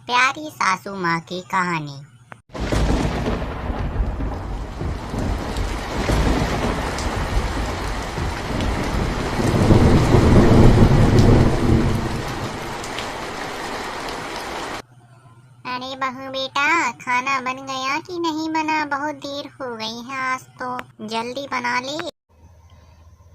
प्यारी सासू माँ की कहानी। अरे बहू बेटा, खाना बन गया कि नहीं बना? बहुत देर हो गई है, आज तो जल्दी बना ले।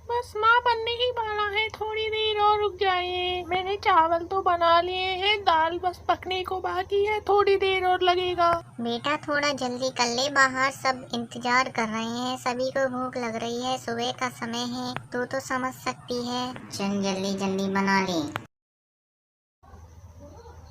बस माँ बनने ही वाला है, थोड़ी देर और रुक जाइए। मैंने चावल तो बना लिए हैं, दाल बस पकने को बाकी है, थोड़ी देर और लगेगा। बेटा थोड़ा जल्दी कर ले, बाहर सब इंतजार कर रहे हैं, सभी को भूख लग रही है, सुबह का समय है, तू तो समझ सकती है। चल जल्दी जल्दी बना ले।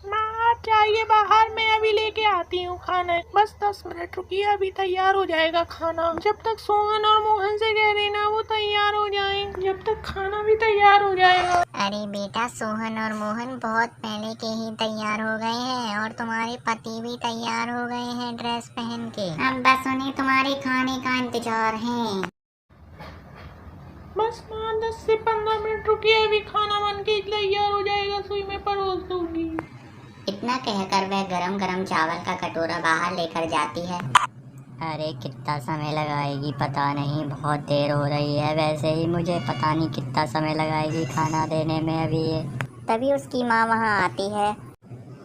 माँ आप जाइए बाहर, मैं अभी लेके आती हूँ खाना। बस 10 मिनट रुकिए, अभी तैयार हो जाएगा खाना। जब तक सोहन और मोहन से कह देना वो तैयार हो जाएं, जब तक खाना भी तैयार हो जाएगा। अरे बेटा, सोहन और मोहन बहुत पहले के ही तैयार हो गए हैं और तुम्हारे पति भी तैयार हो गए हैं ड्रेस पहन के। अब बस उन्हें तुम्हारे खाने का इंतजार है। बस माँ 10 से 15 मिनट रुकिए, अभी खाना बन के तैयार हो जाएगा, सुई में परोस दूंगी। इतना कहकर वह गरम गरम चावल का कटोरा बाहर लेकर जाती है। अरे कितना समय लगाएगी पता नहीं, बहुत देर हो रही है। वैसे ही मुझे पता नहीं कितना समय लगाएगी खाना देने में अभी ये। तभी उसकी माँ वहाँ आती है।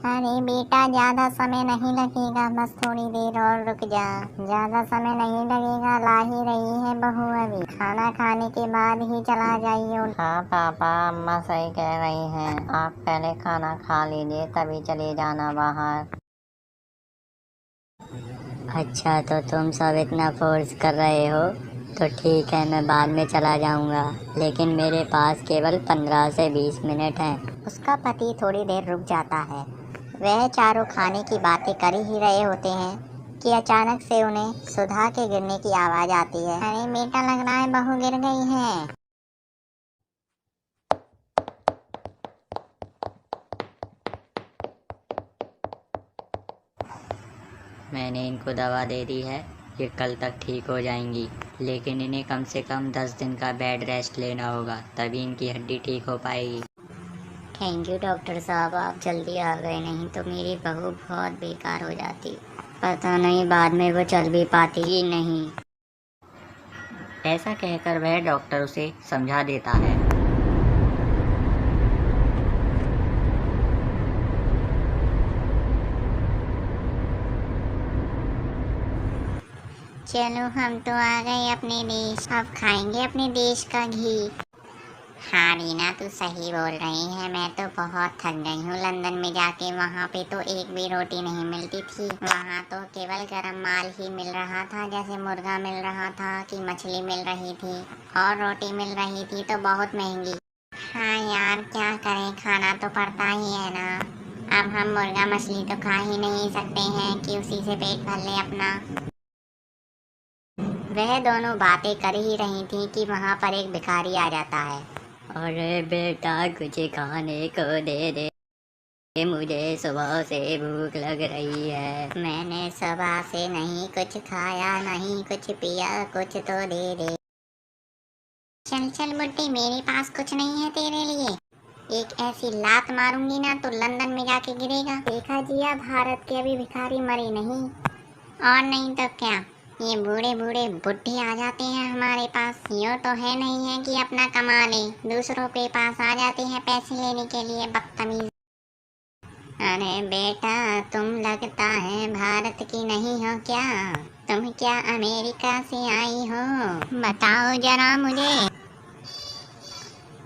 अरे बेटा, ज्यादा समय नहीं लगेगा, बस थोड़ी देर और रुक जा। ज्यादा समय नहीं लगेगा, ला ही रही है बहू, अभी खाना खाने के बाद ही चला जाइए। हाँ पापा, अम्मा सही कह रही हैं, आप पहले खाना खा लीजिए तभी चले जाना बाहर। अच्छा, तो तुम सब इतना फोर्स कर रहे हो तो ठीक है, मैं बाद में चला जाऊंगा, लेकिन मेरे पास केवल 15 से 20 मिनट हैं। उसका पति थोड़ी देर रुक जाता है। वह चारों खाने की बातें कर ही रहे होते हैं कि अचानक से उन्हें सुधा के गिरने की आवाज आती है। अरे बेटा, लग रहा है बहू गिर गई है। मैंने इनको दवा दे दी है, ये कल तक ठीक हो जाएंगी, लेकिन इन्हें कम से कम 10 दिन का बेड रेस्ट लेना होगा, तभी इनकी हड्डी ठीक हो पाएगी। थैंक यू डॉक्टर साहब, आप जल्दी आ गए, नहीं तो मेरी बहू बहुत बेकार हो जाती। पता नहीं बाद में वो चल भी पाती ही नहीं। ऐसा कहकर वह डॉक्टर उसे समझा देता है। चलो हम तो आ गए अपने देश, अब खाएंगे अपने देश का घी। हाँ रीना, तू सही बोल रही है, मैं तो बहुत थक गई हूँ लंदन में जाके। वहाँ पे तो एक भी रोटी नहीं मिलती थी, वहाँ तो केवल गरम माल ही मिल रहा था, जैसे मुर्गा मिल रहा था कि मछली मिल रही थी, और रोटी मिल रही थी तो बहुत महंगी। हाँ यार, क्या करें, खाना तो पड़ता ही है ना। अब हम मुर्गा मछली तो खा ही नहीं सकते हैं कि उसी से पेट भर ले अपना। वह दोनों बातें कर ही रही थी कि वहाँ पर एक भिखारी आ जाता है। अरे बेटा, कुछ खाने को दे दे, मुझे सुबह से भूख लग रही है। मैंने सुबह से नहीं कुछ खाया, नहीं कुछ पिया, कुछ तो दे दे। चल चल बुड्ढे, मेरे पास कुछ नहीं है तेरे लिए, एक ऐसी लात मारूंगी ना तो लंदन में जाके गिरेगा। देखा जिया, भारत के अभी भिखारी मरे नहीं, और नहीं तो क्या, ये बूढ़े बूढ़े बुढ़े आ जाते हैं हमारे पास। यो तो है नहीं है कि अपना कमा ले, दूसरों के पास आ जाते हैं पैसे लेने के लिए, बदतमीज। अरे बेटा, तुम लगता है भारत की नहीं हो क्या? तुम क्या अमेरिका से आई हो? बताओ जरा मुझे।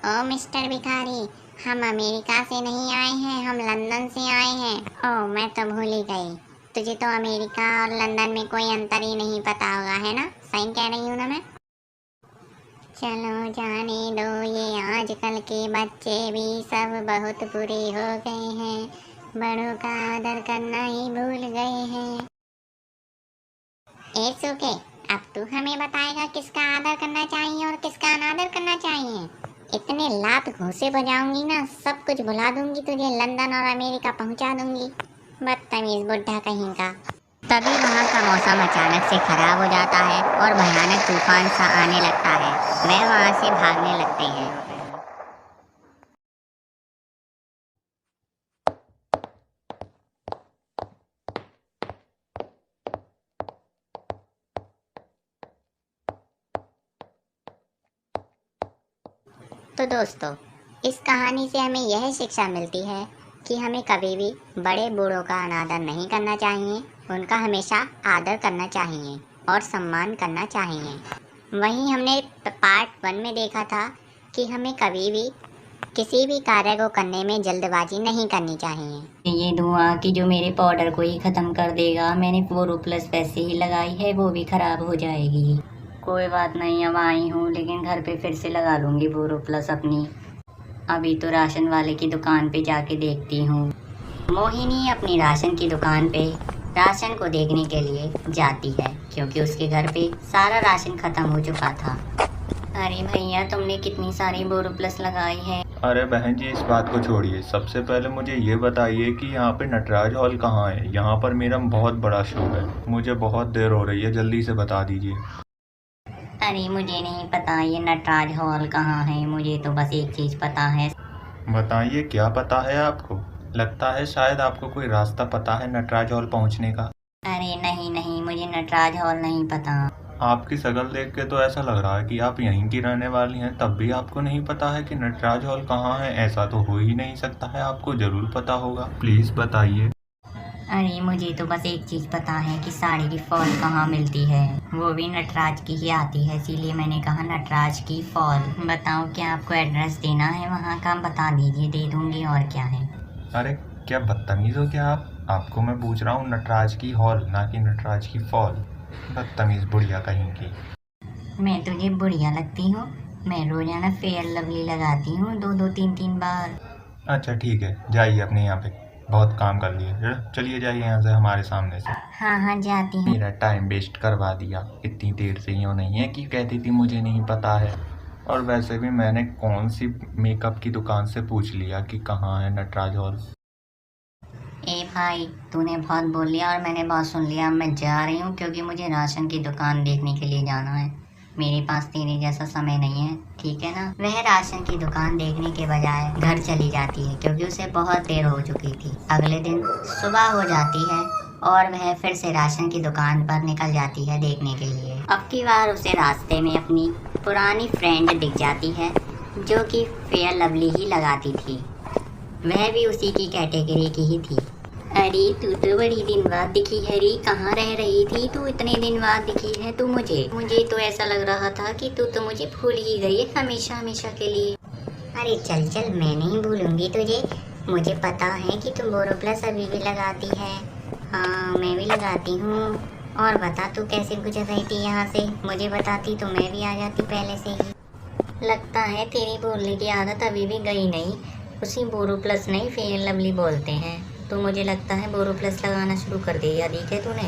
ओ मिस्टर भिखारी, हम अमेरिका से नहीं आए हैं, हम लंदन से आए हैं। ओ मैं तो भूल ही गई, तुझे तो अमेरिका और लंदन में कोई अंतर ही नहीं पता होगा, है ना? सही कह रही हूँ ना मैं? चलो जाने दो, ये आजकल के बच्चे भी सब बहुत बुरे हो गए हैं, बड़ों का आदर करना ही भूल गए हैं। इट्स ओके, अब तू हमें बताएगा किसका आदर करना चाहिए और किसका अनादर करना चाहिए। इतने लात घूंसे बजाऊंगी ना, सब कुछ भुला दूंगी तुझे, लंदन और अमेरिका पहुंचा दूंगी, बदतमीज बुढ़ा कहीं का। तभी वहाँ का मौसम अचानक से खराब हो जाता है और भयानक तूफान सा आने लगता है। वह वहाँ से भागने लगते हैं। तो दोस्तों, इस कहानी से हमें यह शिक्षा मिलती है कि हमें कभी भी बड़े बूढ़ों का अनादर नहीं करना चाहिए। उनका हमेशा आदर करना चाहिए और सम्मान करना चाहिए। वहीं हमने पार्ट 1 में देखा था कि हमें कभी भी किसी भी कार्य को करने में जल्दबाजी नहीं करनी चाहिए। ये धुआं कि जो मेरे पाउडर को ही ख़त्म कर देगा। मैंने बोरोप्लस वैसे ही लगाई है, वो भी ख़राब हो जाएगी। कोई बात नहीं, अब आई हूँ लेकिन घर पे फिर से लगा लूँगी बोरोप्लस अपनी। अभी तो राशन वाले की दुकान पे जाके देखती हूँ। मोहिनी अपनी राशन की दुकान पे राशन को देखने के लिए जाती है क्योंकि उसके घर पे सारा राशन ख़त्म हो चुका था। अरे भैया, तुमने कितनी सारी बोरोप्लस लगाई है? अरे बहन जी, इस बात को छोड़िए। सबसे पहले मुझे ये बताइए कि यहाँ पे नटराज हॉल कहाँ है। यहाँ पर मेरा बहुत बड़ा शो है, मुझे बहुत देर हो रही है, जल्दी से बता दीजिए। अरे मुझे नहीं पता ये नटराज हॉल कहाँ है। मुझे तो बस एक चीज़ पता है। बताइए, क्या पता है आपको? लगता है शायद आपको कोई रास्ता पता है नटराज हॉल पहुँचने का। अरे नहीं नहीं, मुझे नटराज हॉल नहीं पता। आपकी शक्ल देख के तो ऐसा लग रहा है कि आप यहीं की रहने वाली हैं, तब भी आपको नहीं पता है कि नटराज हॉल कहाँ है। ऐसा तो हो ही नहीं सकता है, आपको ज़रूर पता होगा। प्लीज़ बताइए। अरे मुझे तो बस एक चीज़ पता है कि साड़ी की फॉल कहाँ मिलती है, वो भी नटराज की ही आती है, इसीलिए मैंने कहा नटराज की फॉल। बताओ, क्या आपको एड्रेस देना है वहाँ का? बता दीजिए, दे दूँगी, और क्या है। अरे क्या बदतमीज़ हो क्या आप? आपको मैं पूछ रहा हूँ नटराज की हॉल, ना कि नटराज की फॉल। बदतमीज़ बुढ़िया कहीं की। मैं तुझे बुढ़िया लगती हूँ? मैं रोजाना फेयर लवली लगाती हूँ 2-2 3-3 बार। अच्छा ठीक है, जाइए अपने यहाँ पे, बहुत काम कर लिए। चलिए जाइए यहाँ से, हमारे सामने से। हाँ हाँ, जाती हूँ। मेरा टाइम वेस्ट करवा दिया। इतनी देर से यूँ नहीं है कि कहती थी मुझे नहीं पता है। और वैसे भी मैंने कौन सी मेकअप की दुकान से पूछ लिया कि कहाँ है नटराज हॉल। ए भाई, तूने बहुत बोल लिया और मैंने बहुत सुन लिया। मैं जा रही हूँ क्योंकि मुझे राशन की दुकान देखने के लिए जाना है। मेरे पास तेरे जैसा समय नहीं है, ठीक है ना। वह राशन की दुकान देखने के बजाय घर चली जाती है क्योंकि उसे बहुत देर हो चुकी थी। अगले दिन सुबह हो जाती है और वह फिर से राशन की दुकान पर निकल जाती है देखने के लिए। अब की बार उसे रास्ते में अपनी पुरानी फ्रेंड दिख जाती है जो कि फेयर लवली ही लगाती थी। वह भी उसी की कैटेगरी की ही थी। अरे तू तो बड़ी दिन बाद दिखी है री, कहाँ रह रही थी तू? इतने दिन बाद दिखी है तू मुझे तो ऐसा लग रहा था कि तू तो मुझे भूल ही गई है हमेशा हमेशा के लिए। अरे चल चल, मैं नहीं भूलूंगी तुझे। मुझे पता है कि तू बोरोप्लस अभी भी लगाती है। हाँ, मैं भी लगाती हूँ। और बता, तू कैसे गुजर रही थी यहाँ से? मुझे बताती तो मैं भी आ जाती पहले से ही। लगता है तेरी बोलने की आदत अभी भी गई नहीं। उसी बोरोप्लस नहीं, फेयर लवली बोलते हैं। तो मुझे लगता है बोरोप्लस लगाना शुरू कर दिया, देखे तूने?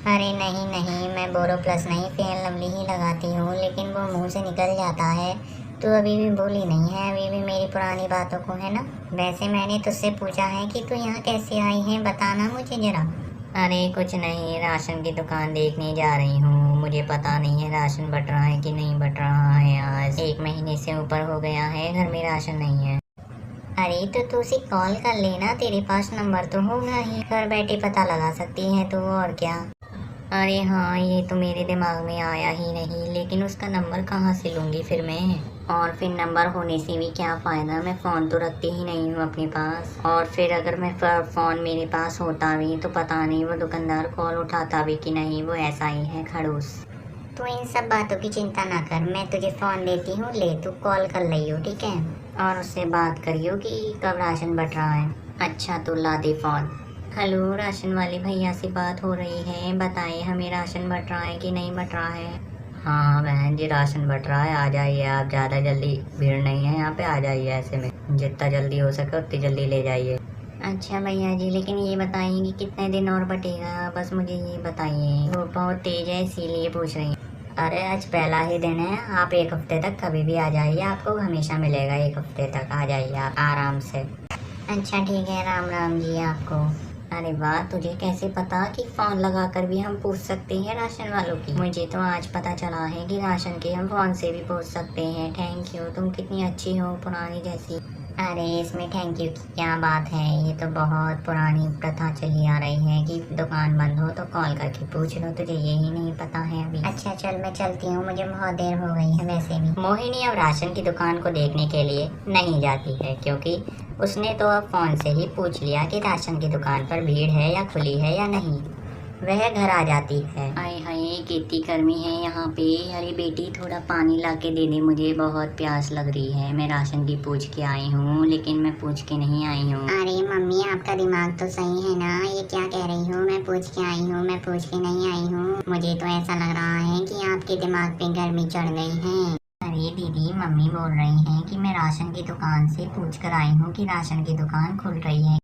अरे नहीं नहीं, मैं बोरोप्लस नहीं, फेयर लवली ही लगाती हूँ, लेकिन वो मुंह से निकल जाता है। तू अभी भी भूली नहीं है, अभी भी मेरी पुरानी बातों को, है ना। वैसे मैंने तुझसे पूछा है कि तू यहाँ कैसे आई है, बताना मुझे जरा। अरे कुछ नहीं, राशन की दुकान देखने जा रही हूँ। मुझे पता नहीं है राशन बट रहा है कि नहीं बट रहा है। आज 1 महीने से ऊपर हो गया है, घर में राशन नहीं है। अरे तो तू उसे कॉल कर लेना, तेरे पास नंबर तो होगा ही, घर बैठे पता लगा सकती है तू, और क्या। अरे हाँ, ये तो मेरे दिमाग में आया ही नहीं, लेकिन उसका नंबर कहाँ से लूँगी फिर मैं? और फिर नंबर होने से भी क्या फ़ायदा, मैं फ़ोन तो रखती ही नहीं हूँ अपने पास। और फिर अगर मैं फ़ोन मेरे पास होता भी तो पता नहीं वो दुकानदार कॉल उठाता भी कि नहीं, वो ऐसा ही है खड़ूस। तू इन सब बातों की चिंता ना कर, मैं तुझे फ़ोन देती हूँ, ले तू कॉल कर लियो, ठीक है। और उससे बात करियो कि कब राशन बट रहा है। अच्छा, तो ला दे फ़ोन। हेलो, राशन वाले भैया से बात हो रही है, बताइए हमें राशन बट रहा है कि नहीं बट रहा है? हाँ बहन जी, राशन बट रहा है, आ जाइए आप। ज़्यादा जल्दी भीड़ नहीं है यहाँ पे, आ जाइए। ऐसे में जितना जल्दी हो सके उतनी जल्दी ले जाइए। अच्छा भैया जी, लेकिन ये बताइए कि कितने दिन और बटेगा, बस मुझे ये बताइए। वो बहुत तेज़ है इसीलिए पूछ रही हूँ। अरे आज पहला ही दिन है, आप 1 हफ्ते तक कभी भी आ जाइए, आपको हमेशा मिलेगा। 1 हफ्ते तक आ जाइए आप आराम से। अच्छा ठीक है, राम राम जी आपको। अरे वाह, तुझे कैसे पता कि फ़ोन लगाकर भी हम पूछ सकते हैं राशन वालों की? मुझे तो आज पता चला है कि राशन की हम फ़ोन से भी पूछ सकते हैं। थैंक यू, तुम कितनी अच्छी हो, पुरानी जैसी। अरे इसमें थैंक यू की क्या बात है। ये तो बहुत पुरानी प्रथा चली आ रही है कि दुकान बंद हो तो कॉल करके पूछ लो। तुझे यही नहीं पता है अभी? अच्छा चल मैं चलती हूँ, मुझे बहुत देर हो गई है वैसे भी। मोहिनी अब राशन की दुकान को देखने के लिए नहीं जाती है, क्योंकि उसने तो अब फ़ोन से ही पूछ लिया कि राशन की दुकान पर भीड़ है या खुली है या नहीं। वह घर आ जाती है। हाय हाय कितनी गर्मी है यहाँ पे। अरे बेटी थोड़ा पानी ला के दे दे, मुझे बहुत प्यास लग रही है। मैं राशन की पूछ के आई हूँ, लेकिन मैं पूछ के नहीं आई हूँ। अरे मम्मी आपका दिमाग तो सही है ना, ये क्या कह रही हूँ? मैं पूछ के आई हूँ, मैं पूछ के नहीं आई हूँ। मुझे तो ऐसा लग रहा है कि आपके दिमाग पे गर्मी चढ़ गई है। अरे दीदी मम्मी बोल रही हैं कि मैं राशन की दुकान से पूछ कर आई हूँ कि राशन की दुकान खुल रही है।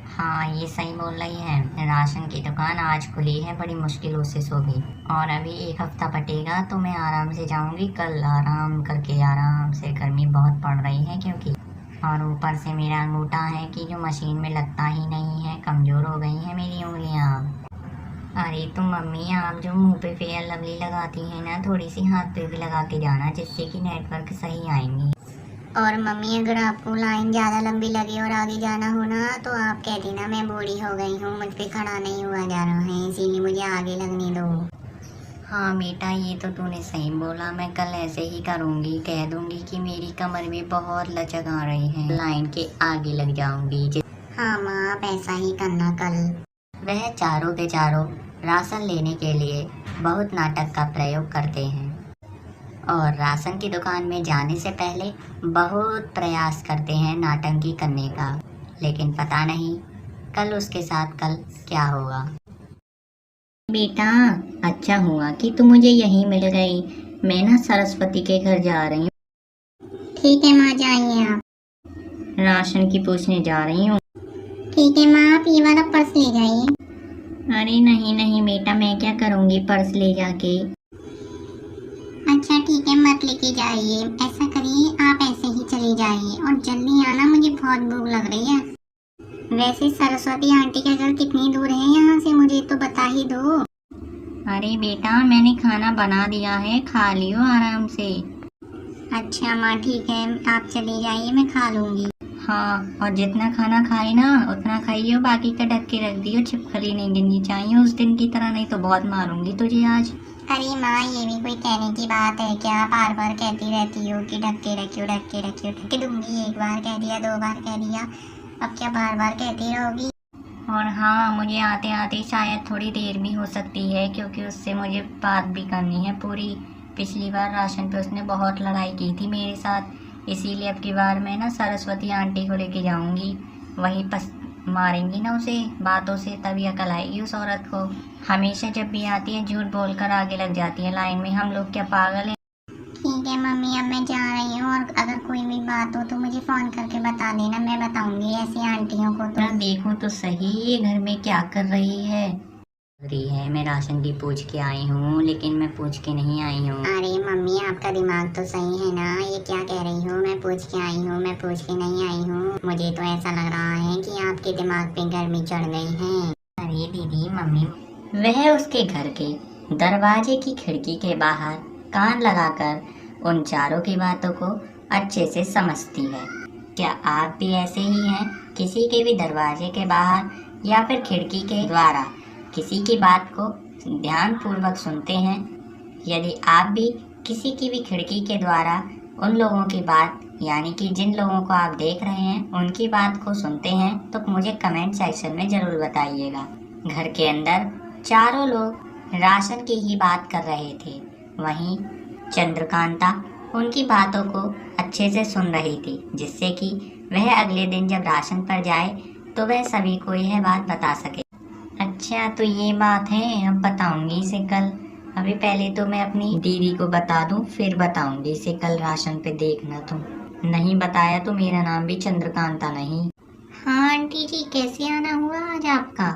हाँ ये सही बोल रही है, राशन की दुकान आज खुली है बड़ी मुश्किलों से सोगी, और अभी एक हफ्ता पटेगा तो मैं आराम से जाऊंगी। कल आराम करके आराम से, गर्मी बहुत पड़ रही है क्योंकि, और ऊपर से मेरा अंगूठा है कि जो मशीन में लगता ही नहीं है, कमज़ोर हो गई है मेरी उंगलियाँ। अरे तुम मम्मी आप जो मुंह पे फेयर लवली लगाती हैं ना, थोड़ी सी हाथ पे भी लगा के जाना, जिससे कि नेटवर्क सही आएंगी। और मम्मी अगर आपको लाइन ज़्यादा लंबी लगे और आगे जाना हो ना तो आप कह देना मैं बूढ़ी हो गई हूँ, मुझ पे खड़ा नहीं हुआ जा रहा है, इसीलिए मुझे आगे लगने दो। हाँ बेटा ये तो तूने सही बोला, मैं कल ऐसे ही करूँगी। कह दूँगी कि मेरी कमर में बहुत लचक आ रही है, लाइन के आगे लग जाऊँगी। हाँ माँ आप ऐसा ही करना कल। वह चारों के चारों राशन लेने के लिए बहुत नाटक का प्रयोग करते हैं और राशन की दुकान में जाने से पहले बहुत प्रयास करते हैं नाटंकी करने का, लेकिन पता नहीं कल उसके साथ कल क्या होगा। बेटा अच्छा हुआ कि तू मुझे यहीं मिल गई, मैं ना सरस्वती के घर जा रही हूँ। ठीक है माँ जाइए आप। राशन की पूछने जा रही हूँ। ठीक है माँ आप ये वाला पर्स ले जाइए। अरे नहीं नहीं बेटा मैं क्या करूँगी पर्स ले जाके। अच्छा ठीक है मत लेके जाइए, ऐसा करिए आप ऐसे ही चले जाइए और जल्दी आना, मुझे बहुत भूख लग रही है। वैसे सरस्वती आंटी का घर कितनी दूर है यहाँ से, मुझे तो बता ही दो। अरे बेटा मैंने खाना बना दिया है, खा लियो आराम से। अच्छा माँ ठीक है आप चली जाइए, मैं खा लूँगी। हाँ और जितना खाना खाए ना उतना खाइयो, बाकी का ढक के रख दियो, छिपकली नहीं गिननी चाहिए उस दिन की तरह, नहीं तो बहुत मारूंगी तुझे आज। अरे माँ ये भी कोई कहने की बात है क्या? बार बार कहती रहती हो कि ढक के रखियो ढक के रखियो, ढक के दूंगी। एक बार कह दिया, दो बार कह दिया, अब क्या बार बार कहती रहोगी? और हाँ मुझे आते आते शायद थोड़ी देर भी हो सकती है, क्योंकि उससे मुझे बात भी करनी है पूरी। पिछली बार राशन पे उसने बहुत लड़ाई की थी मेरे साथ, इसीलिए अब की बार मैं ना सरस्वती आंटी को लेके जाऊंगी, वही मारेंगी ना उसे बातों से, तभी अकल आएगी उस औरत को। हमेशा जब भी आती है झूठ बोलकर आगे लग जाती है लाइन में, हम लोग क्या पागल हैं? ठीक है मम्मी अब मैं जा रही हूँ, और अगर कोई भी बात हो तो मुझे फ़ोन करके बता देना, मैं बताऊंगी ऐसी आंटियों को। तो देखो तो सही ये घर में क्या कर रही है। मैं राशन की पूछ के आई हूँ, लेकिन मैं पूछ के नहीं आई हूँ। अरे मम्मी आपका दिमाग तो सही है ना, ये क्या कह रही हूँ? मैं पूछ के आई हूँ, मैं पूछ के नहीं आई हूँ। मुझे तो ऐसा लग रहा है कि आपके दिमाग पे गर्मी चढ़ गई है। अरे दीदी मम्मी, वह उसके घर के दरवाजे की खिड़की के बाहर कान लगाकर उन चारों की बातों को अच्छे से समझती है। क्या आप भी ऐसे ही हैं? किसी के भी दरवाजे के बाहर या फिर खिड़की के द्वारा किसी की बात को ध्यानपूर्वक सुनते हैं? यदि आप भी किसी की भी खिड़की के द्वारा उन लोगों की बात, यानी कि जिन लोगों को आप देख रहे हैं उनकी बात को सुनते हैं, तो मुझे कमेंट सेक्शन में ज़रूर बताइएगा। घर के अंदर चारों लोग राशन की ही बात कर रहे थे, वहीं चंद्रकांता उनकी बातों को अच्छे से सुन रही थी, जिससे कि वह अगले दिन जब राशन पर जाए तो वह सभी को यह बात बता सके। अच्छा तो ये बात है, अब बताऊंगी इसे कल। अभी पहले तो मैं अपनी दीदी को बता दूं, फिर बताऊंगी इसे कल राशन पे, देखना तुम। नहीं बताया तो मेरा नाम भी चंद्रकांता नहीं। हाँ आंटी जी कैसे आना हुआ आज आपका?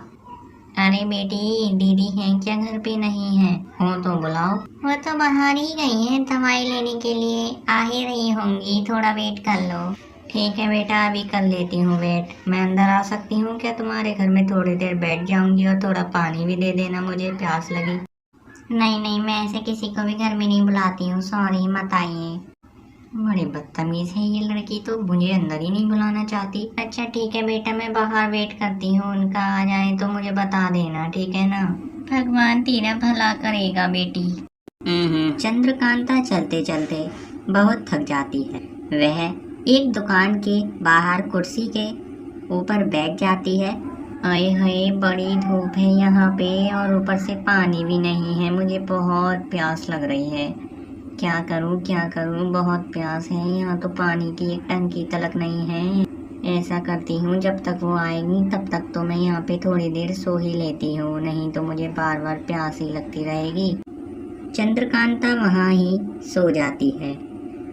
अरे बेटी दीदी हैं क्या घर पे? नहीं है, हो तो बुलाओ। वो तो बाहर ही गई हैं दवाई लेने के लिए, आ ही रही होंगी, थोड़ा वेट कर लो। ठीक है बेटा अभी कर लेती हूँ वेट। मैं अंदर आ सकती हूँ क्या तुम्हारे घर में? थोड़ी देर बैठ जाऊंगी और थोड़ा पानी भी दे देना, मुझे प्यास लगी। नहीं नहीं मैं ऐसे किसी को भी घर में नहीं बुलाती हूँ, सॉरी मत आइए। बड़ी बदतमीज है ये लड़की, तो मुझे अंदर ही नहीं बुलाना चाहती। अच्छा ठीक है बेटा, मैं बाहर वेट करती हूँ, उनका आ जाए तो मुझे बता देना, ठीक है ना। भगवान तेरा भला करेगा बेटी। चंद्रकांता चलते चलते बहुत थक जाती है। वह एक दुकान के बाहर कुर्सी के ऊपर बैठ जाती है। आए हाय, बड़ी धूप है यहाँ पे और ऊपर से पानी भी नहीं है, मुझे बहुत प्यास लग रही है। क्या करूँ, बहुत प्यास है। यहाँ तो पानी की एक टंकी तलक नहीं है। ऐसा करती हूँ, जब तक वो आएगी तब तक तो मैं यहाँ पे थोड़ी देर सो ही लेती हूँ, नहीं तो मुझे बार बार प्यास ही लगती रहेगी। चंद्रकांता वहाँ ही सो जाती है।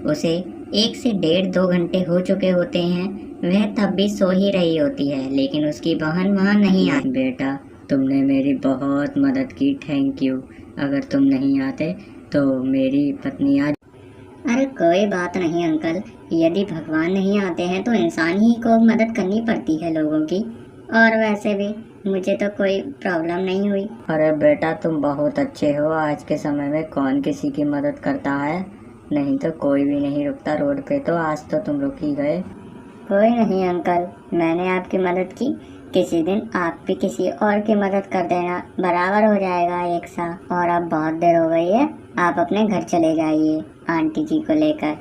उसे 1 से 1.5-2 घंटे हो चुके होते हैं। वह तब भी सो ही रही होती है, लेकिन उसकी बहन वहाँ नहीं आई। बेटा, तुमने मेरी बहुत मदद की, थैंक यू। अगर तुम नहीं आते तो मेरी पत्नी आज। अरे कोई बात नहीं अंकल, यदि भगवान नहीं आते हैं तो इंसान ही को मदद करनी पड़ती है लोगों की, और वैसे भी मुझे तो कोई प्रॉब्लम नहीं हुई। अरे बेटा, तुम बहुत अच्छे हो। आज के समय में कौन किसी की मदद करता है, नहीं तो कोई भी नहीं रुकता रोड पे, तो आज तो तुम रुक ही गए। कोई नहीं अंकल, मैंने आपकी मदद की, किसी दिन आप भी किसी और की मदद कर देना, बराबर हो जाएगा एक सा। और अब बहुत देर हो गई है, आप अपने घर चले जाइए आंटी जी को लेकर।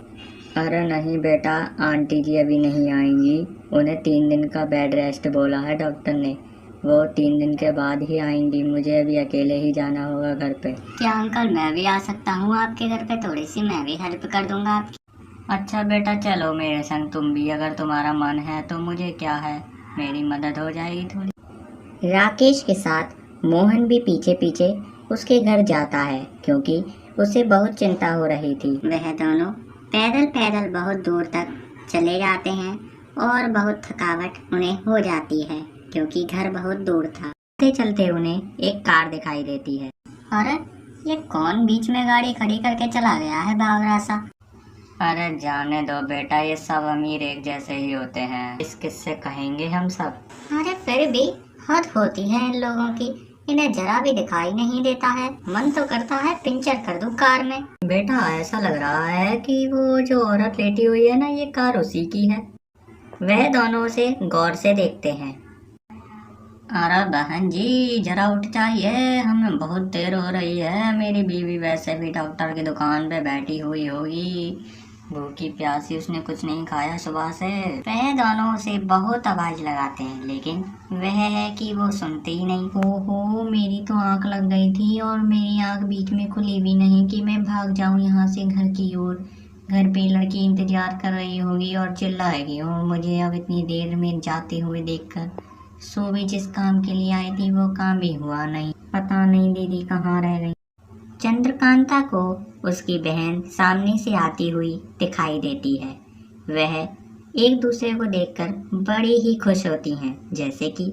अरे नहीं बेटा, आंटी जी अभी नहीं आएंगी, उन्हें 3 दिन का बेड रेस्ट बोला है डॉक्टर ने, वो 3 दिन के बाद ही आएंगी। मुझे अभी अकेले ही जाना होगा घर पे। क्या अंकल मैं भी आ सकता हूँ आपके घर पे? थोड़ी सी मैं भी हेल्प कर दूंगा आपकी। अच्छा बेटा, चलो मेरे संग तुम भी, अगर तुम्हारा मन है तो मुझे क्या है, मेरी मदद हो जाएगी थोड़ी। राकेश के साथ मोहन भी पीछे पीछे उसके घर जाता है, क्योंकि उसे बहुत चिंता हो रही थी। वह दोनों पैदल पैदल बहुत दूर तक चले जाते हैं और बहुत थकावट उन्हें हो जाती है, क्योंकि घर बहुत दूर था। चलते चलते उन्हें एक कार दिखाई देती है। अरे ये कौन बीच में गाड़ी खड़ी करके चला गया है बावरा सा? अरे जाने दो बेटा, ये सब अमीर एक जैसे ही होते हैं, इस किससे कहेंगे हम सब। अरे फिर भी हद होती है इन लोगों की, इन्हें जरा भी दिखाई नहीं देता है। मन तो करता है पंचर कर दूं कार में। बेटा ऐसा लग रहा है कि वो जो औरत लेटी हुई है ना, ये कार उसी की है। वह दोनों उसे गौर से देखते हैं। अरे बहन जी, जरा उठ जाइए, हमें बहुत देर हो रही है। मेरी बीवी वैसे भी डॉक्टर की दुकान पे बैठी हुई होगी, भूखी प्यासी, उसने कुछ नहीं खाया सुबह से। वह दोनों उसे बहुत आवाज लगाते हैं, लेकिन वह है कि वो सुनते ही नहीं। ओहो, मेरी तो आंख लग गई थी और मेरी आंख बीच में खुली भी नहीं कि मैं भाग जाऊं यहाँ से घर की ओर। घर पे लड़की इंतजार कर रही होगी और चिल्लाएगी और मुझे अब इतनी देर में जाते हुए देखकर। सो भी जिस काम के लिए आई थी वो काम भी हुआ नहीं, पता नहीं दीदी कहाँ रह गई। चंद्रकांता को उसकी बहन सामने से आती हुई दिखाई देती है। वह एक दूसरे को देखकर बड़ी ही खुश होती हैं, जैसे कि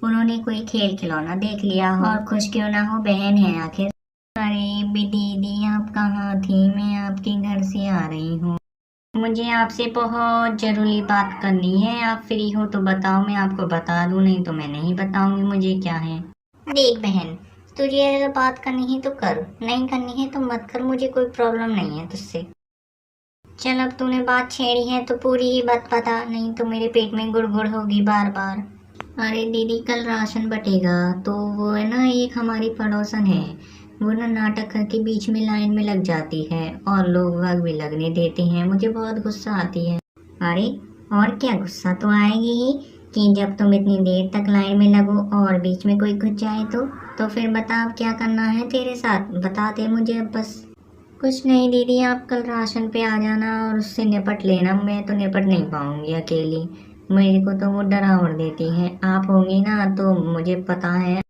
उन्होंने कोई खेल खिलौना देख लिया हो, और खुश क्यों ना हो, बहन है आखिर। अरे दीदी, आप कहाँ थी? मैं आपके घर से आ रही हूँ, मुझे आपसे बहुत जरूरी बात करनी है। आप फ्री हो तो बताओ, मैं आपको बता दूं, नहीं तो मैं नहीं बताऊंगी मुझे क्या है। देख बहन, तुझे अगर बात करनी है तो कर, नहीं करनी है तो मत कर, मुझे कोई प्रॉब्लम नहीं है तुझसे। चल अब तूने बात छेड़ी है तो पूरी ही बात बता, नहीं तो मेरे पेट में गुड़गुड़ होगी बार बार। अरे दीदी, कल राशन बटेगा, तो वो है ना, एक हमारी पड़ोसन है, वो ना नाटक करके बीच में लाइन में लग जाती है और लोग वाग भी लगने देते हैं, मुझे बहुत गुस्सा आती है। अरे और क्या, गुस्सा तो आएगी ही कि जब तुम इतनी देर तक लाइन में लगो और बीच में कोई घुस जाए तो फिर बता अब क्या करना है तेरे साथ, बता दे मुझे अब बस। कुछ नहीं दीदी, आप कल राशन पे आ जाना और उससे निपट लेना, मैं तो निपट नहीं पाऊंगी अकेली, मेरे को तो वो डरावड़ देती है। आप होंगी ना तो मुझे पता है।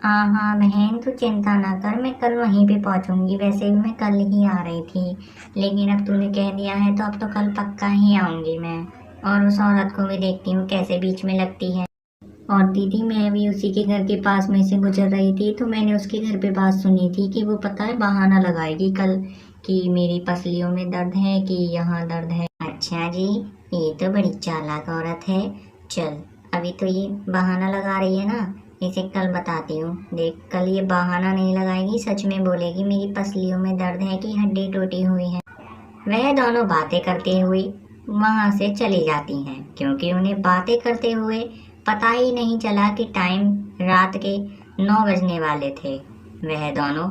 हाँ बहन, तू चिंता ना कर, मैं कल वहीं पे पहुंचूंगी। वैसे भी मैं कल ही आ रही थी, लेकिन अब तूने कह दिया है तो अब तो कल पक्का ही आऊंगी मैं, और उस औरत को भी देखती हूँ कैसे बीच में लगती है। और दीदी, मैं भी उसी के घर के पास में से गुजर रही थी तो मैंने उसके घर पे बात सुनी थी कि वो पता है बहाना लगाएगी कल कि मेरी पसलियों में दर्द है, कि यहाँ दर्द है। अच्छा जी, ये तो बड़ी चालाक औरत है। चल अभी तो ये बहाना लगा रही है ना, इसे कल बताती हूँ। देख, कल ये बहाना नहीं लगाएगी, सच में बोलेगी मेरी पसलियों में दर्द है कि हड्डी टूटी हुई है। वह दोनों बातें करते हुए वहाँ से चली जाती हैं, क्योंकि उन्हें बातें करते हुए पता ही नहीं चला कि टाइम रात के 9 बजने वाले थे। वह दोनों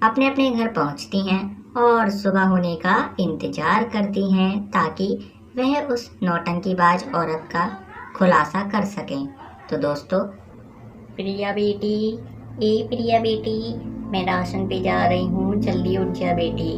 अपने अपने घर पहुँचती हैं और सुबह होने का इंतजार करती हैं ताकि वह उस नौटंकीबाज औरत का खुलासा कर सकें। तो दोस्तों, प्रिया बेटी, ए प्रिया बेटी, मैं राशन पे जा रही हूँ, जल्दी उठ जा बेटी,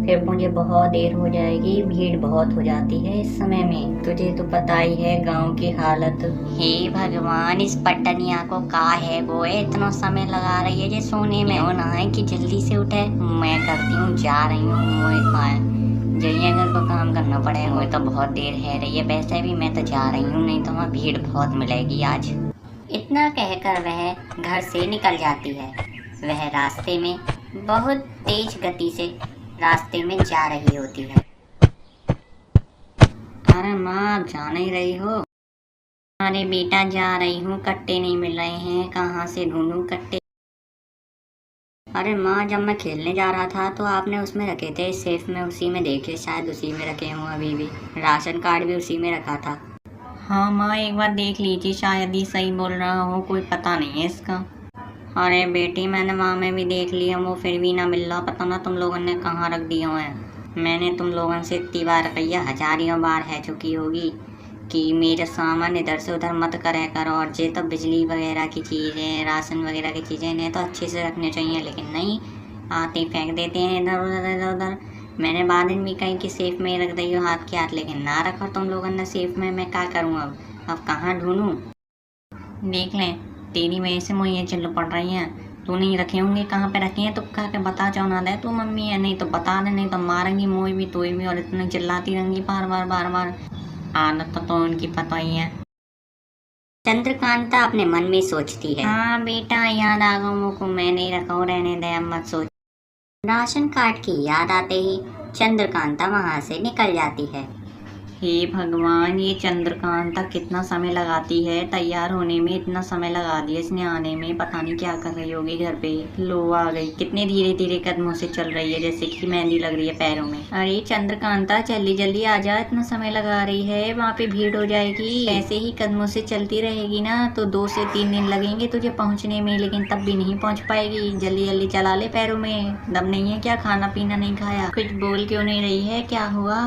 फिर मुझे बहुत देर हो जाएगी, भीड़ बहुत हो जाती है इस समय में, तुझे तो पता ही है गांव की हालत। हे भगवान, इस पट्टनिया को का है वो इतना समय लगा रही है जे सोने में होना है कि जल्दी से उठे। मैं करती हूँ, जा रही हूँ, जइए घर को काम करना पड़ेगा, मुझे तो बहुत देर है रही है, वैसे भी मैं तो जा रही हूँ, नहीं तो वहाँ भीड़ बहुत मिलेगी आज। इतना कहकर वह घर से निकल जाती है। वह रास्ते में बहुत तेज गति से रास्ते में जा रही होती है। अरे माँ, आप जा नहीं रही हो? अरे बेटा, जा रही हूँ, कट्टे नहीं मिल रहे हैं, कहाँ से ढूंढूं कट्टे? अरे माँ, जब मैं खेलने जा रहा था तो आपने उसमें रखे थे सेफ में, उसी में देखे, शायद उसी में रखे हूँ अभी भी, राशन कार्ड भी उसी में रखा था। हाँ माँ, एक बार देख लीजिए, शायद ही सही बोल रहा हो, कोई पता नहीं है इसका। अरे बेटी, मैंने वहाँ में भी देख लिया, वो फिर भी ना मिल रहा, पता ना तुम लोगों ने कहाँ रख दिया है। मैंने तुम लोगों से इतनी बार कही, हजारियों बार है चुकी होगी कि मेरा सामान इधर से उधर मत करे करो, और जे तो बिजली वगैरह की चीज़ें, राशन वगैरह की चीज़ें इन्हें तो अच्छे से रखने चाहिए, लेकिन नहीं, आते फेंक देते हैं इधर उधर इधर उधर। मैंने बाद में भी कहीं कि सेफ में रख दी हो हाथ के हाथ, लेकिन ना रखा तुम लोगों ने सेफ में, मैं क्या करूँ अब कहाँ ढूंढूँ? देख लें, तेरी वजह से मुझे ये चिल्ल पड़ रही है, तू नहीं रखे होंगे, कहाँ पे रखे हैं तो कह के बता, चाहो ना दे तू मम्मी है, नहीं तो बता दे, नहीं तो मारेंगी मोई भी तोई भी, और इतनी चिल्लाती रहेंगी बार बार बार बार, आदत तो उनकी पता ही है। चंद्रकांता अपने मन में सोचती है, हाँ बेटा, याद आ गया मुझको, मैं नहीं रखा हूँ, रहने दे, अब मत सोच। राशन कार्ड की याद आते ही चंद्रकांता वहाँ से निकल जाती है। हे भगवान, ये चंद्रकांता कितना समय लगाती है तैयार होने में, इतना समय लगा दिया इसने आने में, पता नहीं क्या कर रही होगी घर पे। लो आ गई, कितने धीरे धीरे कदमों से चल रही है, जैसे कि मेहंदी लग रही है पैरों में। अरे चंद्रकांता, जल्दी जल्दी आ जा, इतना समय लगा रही है, वहाँ पे भीड़ हो जाएगी। ऐसे ही कदमों से चलती रहेगी ना तो 2 से 3 दिन लगेंगे तुझे पहुँचने में, लेकिन तब भी नहीं पहुँच पाएगी। जल्दी जल्दी चला ले, पैरों में दम नहीं है क्या? खाना पीना नहीं खाया? कुछ बोल क्यों नहीं रही है, क्या हुआ?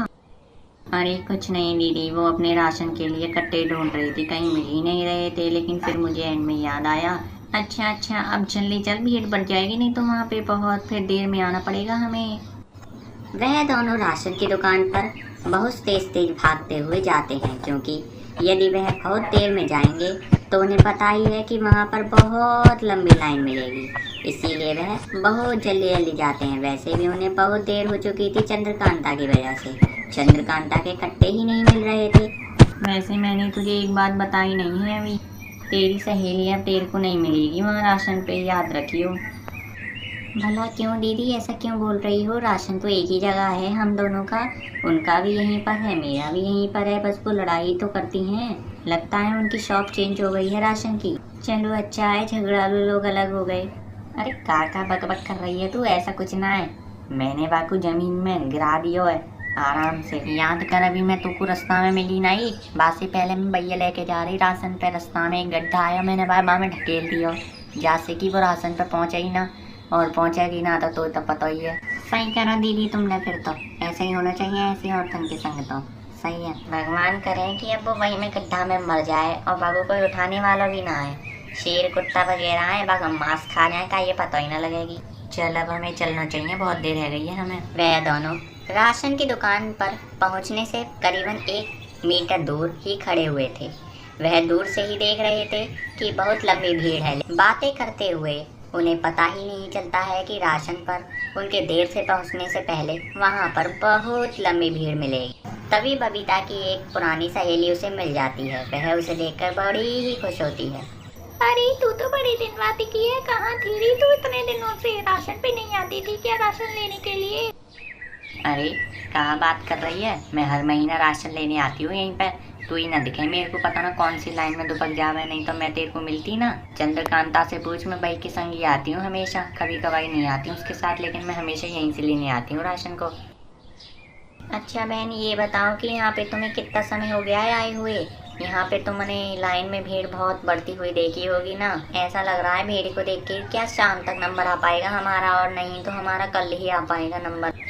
अरे कुछ नहीं दीदी, वो अपने राशन के लिए कट्टे ढूंढ रही थी, कहीं मिल ही नहीं रहे थे, लेकिन फिर मुझे एंड में याद आया। अच्छा, अब जल्दी चल, भीड़ बढ़ जाएगी नहीं तो वहाँ पे बहुत, फिर देर में आना पड़ेगा हमें। वह दोनों राशन की दुकान पर बहुत तेज भागते हुए जाते हैं, क्योंकि यदि वह बहुत देर में जाएंगे तो उन्हें पता ही है कि वहाँ पर बहुत लंबी लाइन मिलेगी, इसीलिए वह बहुत जल्दी जाते हैं। वैसे भी उन्हें बहुत देर हो चुकी थी चंद्रकांता की वजह से, चंद्रकांता के कट्टे ही नहीं मिल रहे थे। वैसे मैंने तुझे एक बात बताई नहीं है अभी, तेरी सहेली अब तेरे को नहीं मिलेगी वहाँ राशन पे, याद रखियो। भला क्यों दीदी, ऐसा क्यों बोल रही हो? राशन तो एक ही जगह है हम दोनों का, उनका भी यहीं पर है, मेरा भी यहीं पर है, बस वो लड़ाई तो करती हैं, लगता है उनकी शॉप चेंज हो गई है राशन की। चलो अच्छा है, झगड़ालू लोग अलग हो गए। अरे का बकबक कर रही है तू, ऐसा कुछ ना है, मैंने बाकू जमीन में गिरा दियो है, आराम से याद कर। अभी मैं तुमको रास्ता में मिली नहीं, बात से पहले मैं भैया लेके जा रही राशन पे, रास्ता में एक गड्ढा आया, मैंने बाबा में ढकेल दिया, जैसे कि वो राशन पे पहुँचे ही ना, और पहुँचेगी ना तो पता ही है। सही करा दीदी तुमने, फिर तो ऐसे ही होना चाहिए, ऐसी औरतों के संग तो सही है। भगवान करें कि अब वो वहीं में गड्ढा में मर जाए और बाबू कोई उठाने वाला भी ना आए, शेर कुत्ता वगैरह है, बाग हम मांस खा जाए का ये पता ही ना लगेगी। चल अब हमें चलना चाहिए, बहुत देर रह गई है हमें। वह दोनों राशन की दुकान पर पहुंचने से करीबन 1 मीटर दूर ही खड़े हुए थे। वह दूर से ही देख रहे थे कि बहुत लंबी भीड़ है। बातें करते हुए उन्हें पता ही नहीं चलता है कि राशन पर उनके देर से पहुंचने से पहले वहां पर बहुत लंबी भीड़ मिलेगी। तभी बबीता की एक पुरानी सहेली उसे मिल जाती है। वह उसे देखकर बड़ी ही खुश होती है। अरे तू तो बड़ी दिन बात की है, कहाँ थी री तू इतने दिनों से? राशन पे नहीं आती थी क्या राशन लेने के लिए? अरे कहाँ बात कर रही है, मैं हर महीना राशन लेने आती हूँ यहीं पर, तू ही ना दिखे मेरे को, पता ना कौन सी लाइन में दुबक जावे, नहीं तो मैं तेरे को मिलती ना। चंद्रकांता से पूछ, मैं भाई के संग ही आती हूँ हमेशा, कभी कभाई नहीं आती हूँ उसके साथ, लेकिन मैं हमेशा यहीं से लेने आती हूँ राशन को। अच्छा बहन, ये बताओ कि यहाँ पे तुम्हें कितना समय हो गया है आए हुए? यहाँ पे तुमने लाइन में भीड़ बहुत बढ़ती हुई देखी होगी ना। ऐसा लग रहा है भीड़ को देख के क्या शाम तक नंबर आ पाएगा हमारा, और नहीं तो हमारा कल ही आ पाएगा नंबर।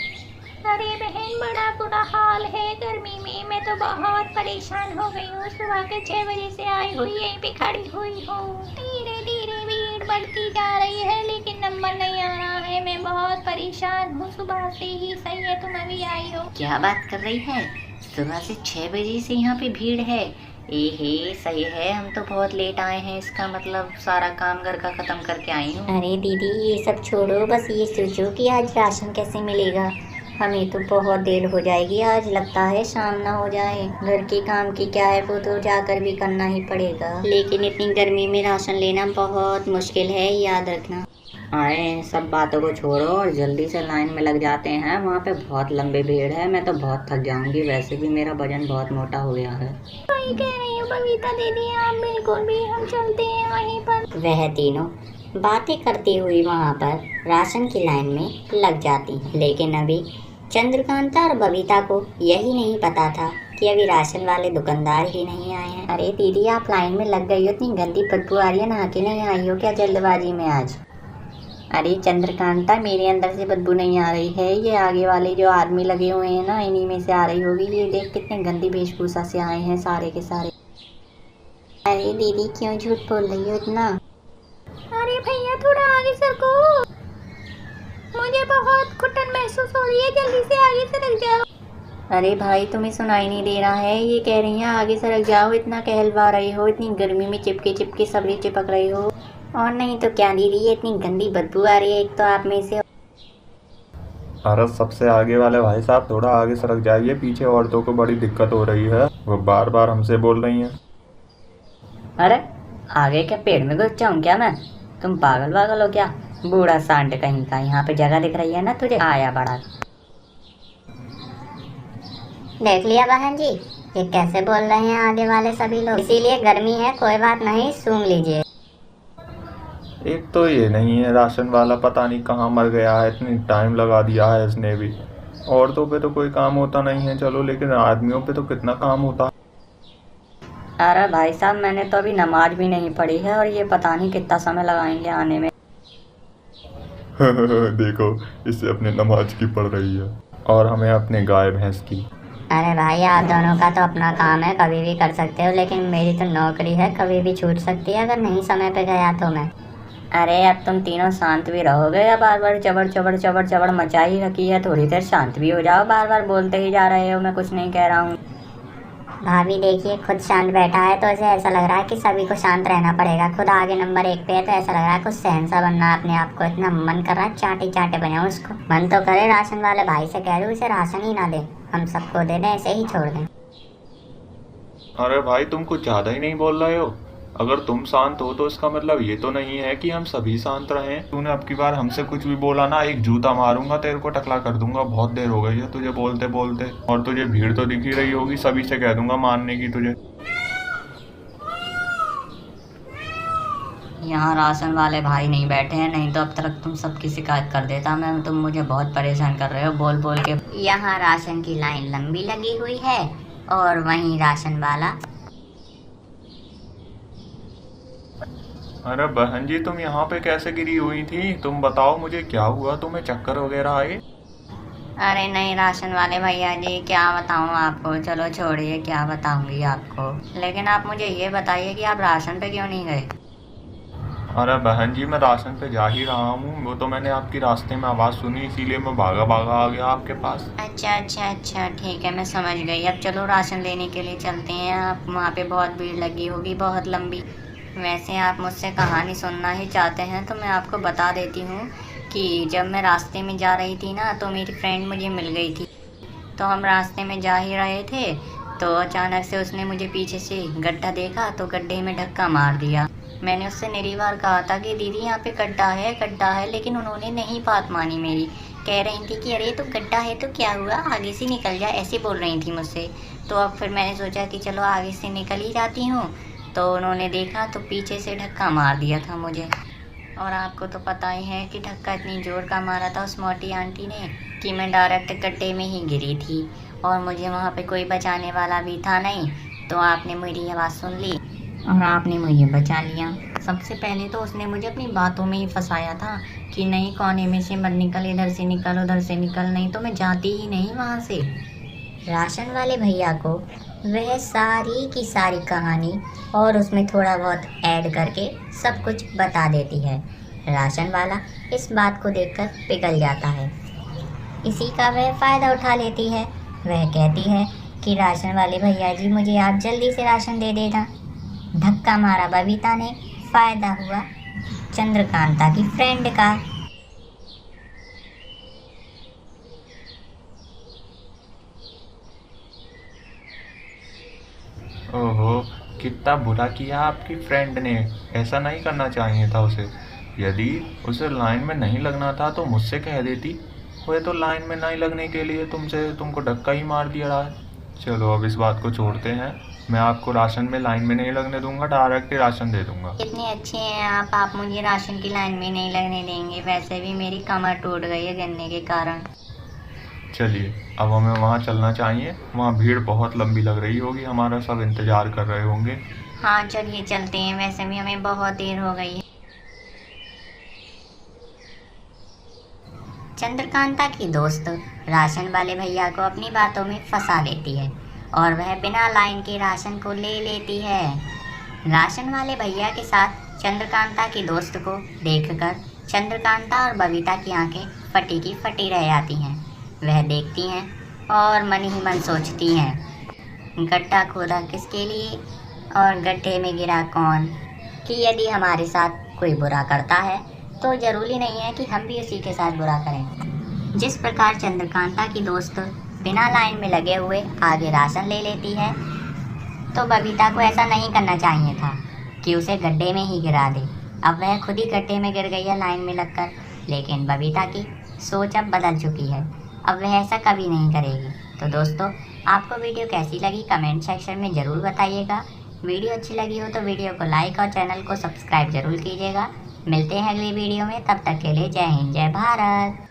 अरे बहन, बड़ा बुरा हाल है गर्मी में। मैं तो बहुत परेशान हो गई हूँ। सुबह के 6 बजे से आई हुई यहीं पे खड़ी हुई हूँ। धीरे धीरे भीड़ बढ़ती जा रही है लेकिन नंबर नहीं आ रहा है। मैं बहुत परेशान हूँ सुबह से ही। सही है तुम अभी आई हो। क्या बात कर रही है? सुबह से 6 बजे से यहाँ पे भीड़ है? ए सही है, हम तो बहुत लेट आए हैं। इसका मतलब सारा काम घर का खत्म करके आई हूँ। अरे दीदी ये सब छोड़ो, बस ये सोचो कि आज राशन कैसे मिलेगा। हमें तो बहुत देर हो जाएगी आज, लगता है शाम ना हो जाए। घर के काम की क्या है, वो तो जाकर भी करना ही पड़ेगा। लेकिन इतनी गर्मी में राशन लेना बहुत मुश्किल है, याद रखना। आए सब बातों को छोड़ो और जल्दी से लाइन में लग जाते हैं। वहाँ पे बहुत लंबी भीड़ है, मैं तो बहुत थक जाऊंगी। वैसे भी मेरा वजन बहुत मोटा हो गया है। वही कह रही हूँ बबीता दीदी, आप बिल्कुल भी। हम चलते हैं वहीं पर। वह तीनों बातें करती हुई वहाँ पर राशन की लाइन में लग जाती हैं। लेकिन अभी चंद्रकांता और बबीता को यही नहीं पता था कि अभी राशन वाले दुकानदार ही नहीं आए हैं। अरे दीदी आप लाइन में लग गई हो, इतनी गंदी बदबू आ रही है, नहा के नहीं आई हो क्या जल्दबाजी में आज? अरे चंद्रकांता, मेरे अंदर से बदबू नहीं आ रही है, ये आगे वाले जो आदमी लगे हुए हैं ना, इन्हीं में से आ रही होगी। ये देख कितने गंदी वेशभूषा से आए हैं सारे के सारे। अरे दीदी क्यों झूठ बोल रही हो इतना? अरे भैया थोड़ा आगे सरको, मुझे बहुत घुटन महसूस हो रही है। जल्दी से आगे सरक जाओ। अरे भाई तुम्हें सुनाई नहीं दे रहा है? ये कह रही हैं आगे सरक जाओ। इतना कहलवा रही हो, इतनी गर्मी में चिपके चिपके सबरी चिपक रही हो। और नहीं तो क्या दीदी, ये इतनी गंदी बदबू आ रही है एक तो आप में से। अरे सबसे आगे वाले भाई साहब थोड़ा आगे सरक जाइए, पीछे औरतों को बड़ी दिक्कत हो रही है, वो बार बार हमसे बोल रही हैं। अरे आगे क्या पेड़ में घुस जाऊं क्या मैं? तुम पागल वागल हो क्या? बूढ़ा सांड कहीं का। यहाँ पे जगह दिख रही है ना तुझे, आया बड़ा। देख लिया बहन जी, ये कैसे बोल रहे हैं आगे वाले सभी लोग। इसीलिए गर्मी है, कोई बात नहीं, सूंघ लीजिए। एक तो ये नहीं है राशन वाला, पता नहीं कहाँ मर गया है, इतनी टाइम लगा दिया है इसने भी। औरतों पे तो कोई काम होता नहीं है चलो, लेकिन आदमियों पे तो कितना काम होता है। अरे भाई साहब, मैंने तो अभी नमाज भी नहीं पढ़ी है और ये पता नहीं कितना समय लगाएंगे आने में। देखो इसे अपने नमाज की पढ़ रही है और हमें अपने गाय भैंस की। अरे भाई आप दोनों का तो अपना काम है, कभी भी कर सकते हो, लेकिन मेरी तो नौकरी है, कभी भी छूट सकती है अगर नहीं समय पे गया तो मैं। अरे अब तुम तीनों शांत भी रहोगे या बार बार चबड़ चबड़ चबड़ चबड़ मचा ही रखी है? थोड़ी देर शांत भी हो जाओ, बार बार बोलते ही जा रहे हो, मैं कुछ नहीं कह रहा हूँ। भाभी देखिए, खुद शांत बैठा है तो इसे ऐसा लग रहा है कि सभी को शांत रहना पड़ेगा। खुद आगे नंबर 1 पे है तो ऐसा लग रहा है कुछ सहनसा बनना है अपने आप को। इतना मन कर रहा है चाटे चाटे बनाओ उसको। मन तो करे राशन वाले भाई से कह दूं इसे राशन ही ना दे, हम सबको दे दें, ऐसे ही छोड़ दें। अरे भाई तुम कुछ ज़्यादा ही नहीं बोल रहे हो? अगर तुम शांत हो तो इसका मतलब ये तो नहीं है कि हम सभी शांत रहें। तूने अब की बार हमसे कुछ भी बोला ना, एक जूता मारूंगा, तेरे को टकला कर दूंगा। बहुत देर हो गई है तुझे बोलते बोलते, और तुझे भीड़ तो दिख ही रही होगी, सभी से कह दूंगा मारने की तुझे। यहाँ राशन वाले भाई नहीं बैठे हैं, नहीं तो अब तक तुम सबकी शिकायत कर देता मैं। तुम मुझे बहुत परेशान कर रहे हो बोल बोल के। यहाँ राशन की लाइन लंबी लगी हुई है और वहीं राशन वाला। अरे बहन जी तुम यहाँ पे कैसे गिरी हुई थी? तुम बताओ मुझे क्या हुआ, तुम्हें चक्कर वगैरह आए? अरे नहीं राशन वाले भैया जी, क्या बताऊँ आपको, चलो छोड़िए, क्या बताऊंगी आपको। लेकिन आप मुझे ये बताइए कि आप राशन पे क्यों नहीं गए? अरे बहन जी मैं राशन पे जा ही रहा हूँ, वो तो मैंने आपकी रास्ते में आवाज़ सुनी, इसीलिए मैं भागा भागा आ गया आपके पास। अच्छा अच्छा अच्छा ठीक है, मैं समझ गई। अब चलो राशन लेने के लिए चलते हैं। आप वहाँ पे बहुत भीड़ लगी होगी, बहुत लंबी। वैसे आप मुझसे कहानी सुनना ही चाहते हैं तो मैं आपको बता देती हूँ कि जब मैं रास्ते में जा रही थी ना, तो मेरी फ्रेंड मुझे मिल गई थी। तो हम रास्ते में जा ही रहे थे तो अचानक से उसने मुझे पीछे से गड्ढा देखा तो गड्ढे में धक्का मार दिया। मैंने उससे निरी बार कहा था कि दीदी यहाँ पे गड्ढा है, लेकिन उन्होंने नहीं बात मानी मेरी। कह रही थी कि अरे तो गड्ढा है तो क्या हुआ, आगे से निकल जा, ऐसे बोल रही थी मुझसे। तो अब फिर मैंने सोचा कि चलो आगे से निकल ही जाती हूँ। तो उन्होंने देखा तो पीछे से धक्का मार दिया था मुझे। और आपको तो पता ही है कि धक्का इतनी जोर का मारा था उस मोटी आंटी ने कि मैं डायरेक्ट गड्ढे में ही गिरी थी। और मुझे वहाँ पे कोई बचाने वाला भी था नहीं, तो आपने मेरी आवाज़ सुन ली और आपने मुझे बचा लिया। सबसे पहले तो उसने मुझे अपनी बातों में ही फंसाया था कि नहीं कोने में से मत निकल, इधर से निकल उधर से निकल, नहीं तो मैं जाती ही नहीं वहाँ से। राशन वाले भैया को वह सारी की सारी कहानी और उसमें थोड़ा बहुत ऐड करके सब कुछ बता देती है। राशन वाला इस बात को देखकर पिघल जाता है। इसी का वह फ़ायदा उठा लेती है। वह कहती है कि राशन वाले भैया जी, मुझे आप जल्दी से राशन दे देना। धक्का मारा बबीता ने, फ़ायदा हुआ चंद्रकांता की फ्रेंड का। ओहो, कितना बुरा किया आपकी फ्रेंड ने। ऐसा नहीं करना चाहिए था उसे। यदि उसे लाइन में नहीं लगना था तो मुझसे कह देती। वह तो लाइन में नहीं लगने के लिए तुमको धक्का ही मार दिया रहा है। चलो अब इस बात को छोड़ते हैं। मैं आपको राशन में लाइन में नहीं लगने दूंगा, डायरेक्ट ही राशन दे दूंगा। कितने अच्छे हैं आप मुझे राशन की लाइन में नहीं लगने देंगे। वैसे भी मेरी कमर टूट गई है गिरने के कारण। चलिए अब हमें वहाँ चलना चाहिए। वहाँ भीड़ बहुत लंबी लग रही होगी, हमारा सब इंतज़ार कर रहे होंगे। हाँ चलिए चलते हैं, वैसे भी हमें बहुत देर हो गई है। चंद्रकांता की दोस्त राशन वाले भैया को अपनी बातों में फंसा लेती है और वह बिना लाइन के राशन को ले लेती है। राशन वाले भैया के साथ चंद्रकांता की दोस्त को देखकर चंद्रकांता और बबीता की आंखें फटी की फटी रह जाती हैं। वह देखती हैं और मन ही मन सोचती हैं, गड्ढा खोदा किसके लिए और गड्ढे में गिरा कौन। कि यदि हमारे साथ कोई बुरा करता है तो ज़रूरी नहीं है कि हम भी उसी के साथ बुरा करें। जिस प्रकार चंद्रकांता की दोस्त बिना लाइन में लगे हुए आगे राशन ले लेती है, तो बबीता को ऐसा नहीं करना चाहिए था कि उसे गड्ढे में ही गिरा दे। अब वह खुद ही गड्ढे में गिर गई है लाइन में लगकर। लेकिन बबीता की सोच अब बदल चुकी है, अब वह ऐसा कभी नहीं करेगी। तो दोस्तों, आपको वीडियो कैसी लगी कमेंट सेक्शन में ज़रूर बताइएगा। वीडियो अच्छी लगी हो तो वीडियो को लाइक और चैनल को सब्सक्राइब ज़रूर कीजिएगा। मिलते हैं अगली वीडियो में, तब तक के लिए जय हिंद जय भारत।